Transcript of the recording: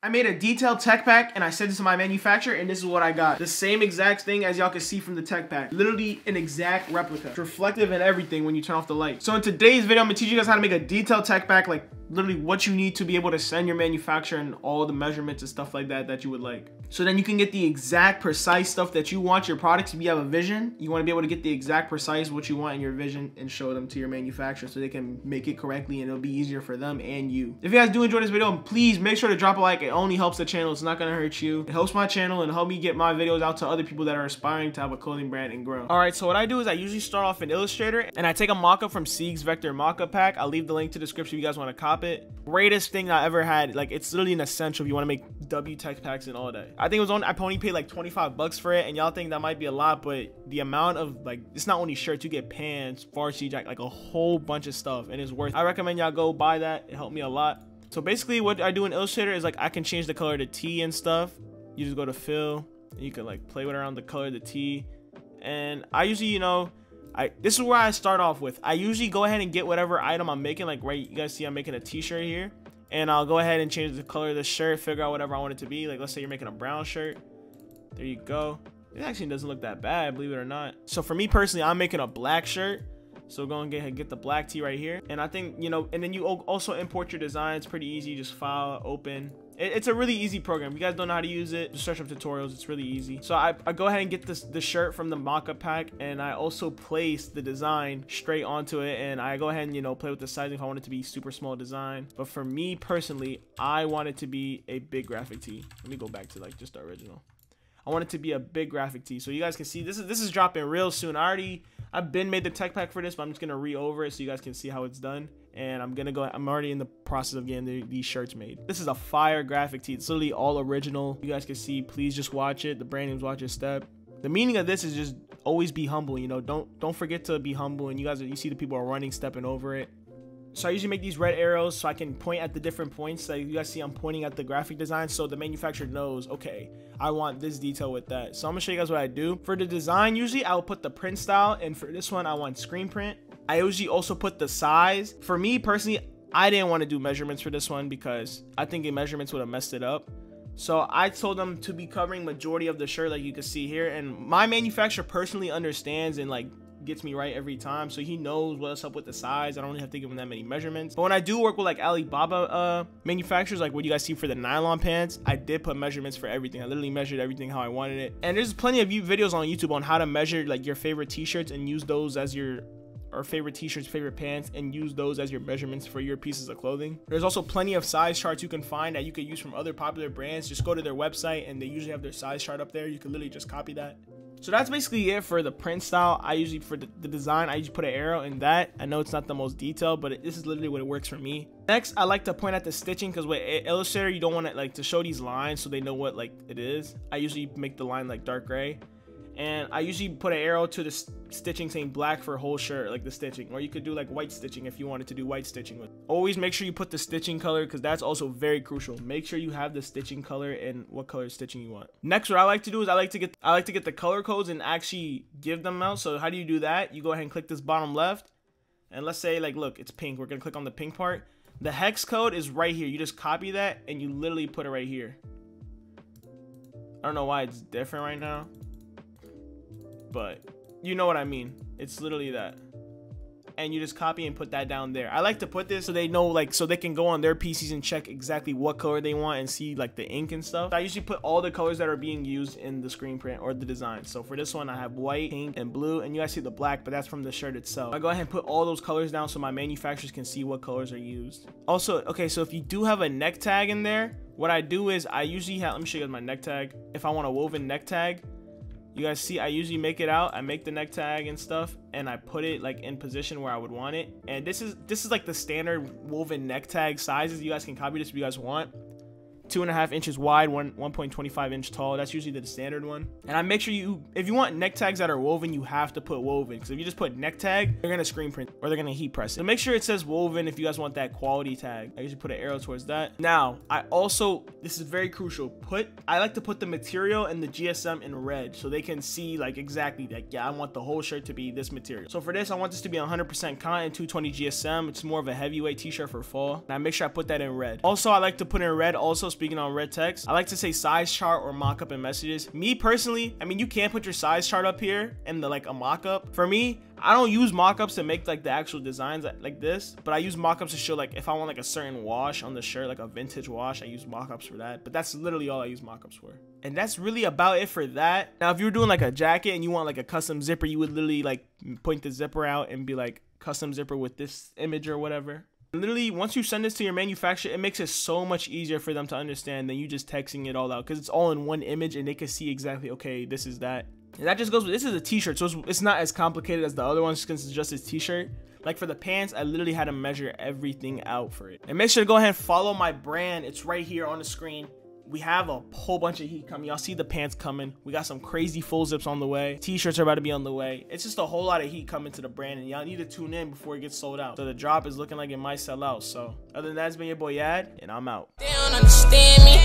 I made a detailed tech pack and I sent it to my manufacturer, and this is what I got. The same exact thing as y'all can see from the tech pack. Literally an exact replica. It's reflective and everything when you turn off the light. So in today's video, I'm gonna teach you guys how to make a detailed tech pack, like literally what you need to be able to send your manufacturer and all the measurements and stuff like that that you would like. So then you can get the exact precise stuff that you want your products. If you have a vision, you want to be able to get the exact precise what you want in your vision and show them to your manufacturer so they can make it correctly and it'll be easier for them and you. If you guys do enjoy this video, please make sure to drop a like. It only helps the channel. It's not going to hurt you. It helps my channel and help me get my videos out to other people that are aspiring to have a clothing brand and grow. All right, so what I do is I usually start off in Illustrator and I take a mockup from Sieg's Vector mockup pack. I'll leave the link to the description if you guys want to cop it. Greatest thing I ever had. Like, it's literally an essential if you want to make W tech packs in all day. I think it was on, I only paid like 25 bucks for it, and y'all think that might be a lot, but the amount of, like, it's not only shirts, you get pants, varsity jacket, like a whole bunch of stuff, and it's worth it. I recommend y'all go buy that. It helped me a lot. So basically what I do in Illustrator is like I can change the color to T and stuff. You just go to fill and you can like play with around the color of the T. And I usually, you know, this is where I start off with. I usually go ahead and get whatever item I'm making. Like, right, you guys see I'm making a t-shirt here, and I'll go ahead and change the color of the shirt, figure out whatever I want it to be. Like, let's say you're making a brown shirt. There you go. It actually doesn't look that bad, believe it or not. So for me personally, I'm making a black shirt. So go and get the black tee right here. And I think, you know, and then you also import your design. It's pretty easy. Just file, open. It's a really easy program. If you guys don't know how to use it, just search up tutorials. It's really easy. So I go ahead and get the shirt from the mockup pack, and I also place the design straight onto it, and I go ahead and, you know, play with the sizing if I want it to be super small design. But for me personally, I want it to be a big graphic tee. Let me go back to like just the original. I want it to be a big graphic tee. So you guys can see this is dropping real soon. I've been made the tech pack for this, but I'm just gonna re-over it so you guys can see how it's done. And I'm already in the process of getting these shirts made. This is a fire graphic tee. It's literally all original. You guys can see, please just watch it. The brand name's Watch Your Step. The meaning of this is just always be humble, you know, don't forget to be humble. And you see the people are running, stepping over it. So I usually make these red arrows so I can point at the different points. Like you guys see, I'm pointing at the graphic design so the manufacturer knows, okay, I want this detail with that. So I'm gonna show you guys what I do. For the design, usually I'll put the print style, and for this one, I want screen print. I usually also put the size. For me personally, I didn't want to do measurements for this one because I think the measurements would have messed it up. So I told them to be covering majority of the shirt, like you can see here. And my manufacturer personally understands and like gets me right every time, so he knows what's up with the size. I don't really have to give him that many measurements. But when I do work with like Alibaba manufacturers, like what you guys see for the nylon pants, I did put measurements for everything. I literally measured everything how I wanted it. And there's plenty of videos on YouTube on how to measure like your favorite t-shirts and use those as or favorite t-shirts, favorite pants, and use those as your measurements for your pieces of clothing. There's also plenty of size charts you can find that you could use from other popular brands. Just go to their website and they usually have their size chart up there. You can literally just copy that. So that's basically it for the print style. I usually, for the design, I usually put an arrow in that. I know it's not the most detailed, but this is literally what it works for me. Next, I like to point at the stitching because with Illustrator, you don't want it like to show these lines so they know what like it is. I usually make the line like dark gray. And I usually put an arrow to the stitching saying black for whole shirt, like the stitching. Or you could do like white stitching if you wanted to do white stitching with. Always make sure you put the stitching color because that's also very crucial. Make sure you have the stitching color and what color stitching you want. Next, what I like to do is I like to get the color codes and actually give them out. So how do you do that? You go ahead and click this bottom left. And let's say like, look, it's pink. We're going to click on the pink part. The hex code is right here. You just copy that and you literally put it right here. I don't know why it's different right now, but you know what I mean. It's literally that. And you just copy and put that down there. I like to put this so they know, like, so they can go on their PCs and check exactly what color they want and see like the ink and stuff. I usually put all the colors that are being used in the screen print or the design. So for this one, I have white, pink, and blue, and you guys see the black, but that's from the shirt itself. I go ahead and put all those colors down so my manufacturers can see what colors are used. Also, okay, so if you do have a neck tag in there, what I do is I usually have, let me show you guys my neck tag. If I want a woven neck tag, you guys see I usually make it out. I make the neck tag and stuff, and I put it like in position where I would want it. And this is like the standard woven neck tag sizes. You guys can copy this if you guys want. 2.5 inches wide, 1.25 inch tall. That's usually the standard one. And I make sure if you want neck tags that are woven, you have to put woven, because if you just put neck tag, they're gonna screen print or they're gonna heat press it. So make sure it says woven if you guys want that quality tag. I usually put an arrow towards that. Now, this is very crucial. I like to put the material and the GSM in red so they can see like exactly like, yeah, I want the whole shirt to be this material. So for this, I want this to be 100% cotton, 220 GSM. It's more of a heavyweight t-shirt for fall. And I make sure I put that in red. Also, I like to put in red also speaking on red text, I like to say size chart or mock-up in messages. Me personally, I mean, you can't put your size chart up here and like a mock-up. For me, I don't use mock-ups to make like the actual designs like this, but I use mock-ups to show like if I want like a certain wash on the shirt, like a vintage wash, I use mock-ups for that. But that's literally all I use mock-ups for. And that's really about it for that. Now, if you were doing like a jacket and you want like a custom zipper, you would literally like point the zipper out and be like custom zipper with this image or whatever. Literally, once you send this to your manufacturer, it makes it so much easier for them to understand than you just texting it all out, because it's all in one image and they can see exactly, okay, this is that. And that just goes with, this is a t-shirt, so it's not as complicated as the other ones because it's just a t-shirt. Like for the pants, I literally had to measure everything out for it. And make sure to go ahead and follow my brand. It's right here on the screen. We have a whole bunch of heat coming. Y'all see the pants coming. We got some crazy full zips on the way. T-shirts are about to be on the way. It's just a whole lot of heat coming to the brand, and y'all need to tune in before it gets sold out. So the drop is looking like it might sell out. So other than that, it's been your boy Yad, and I'm out. They don't understand me.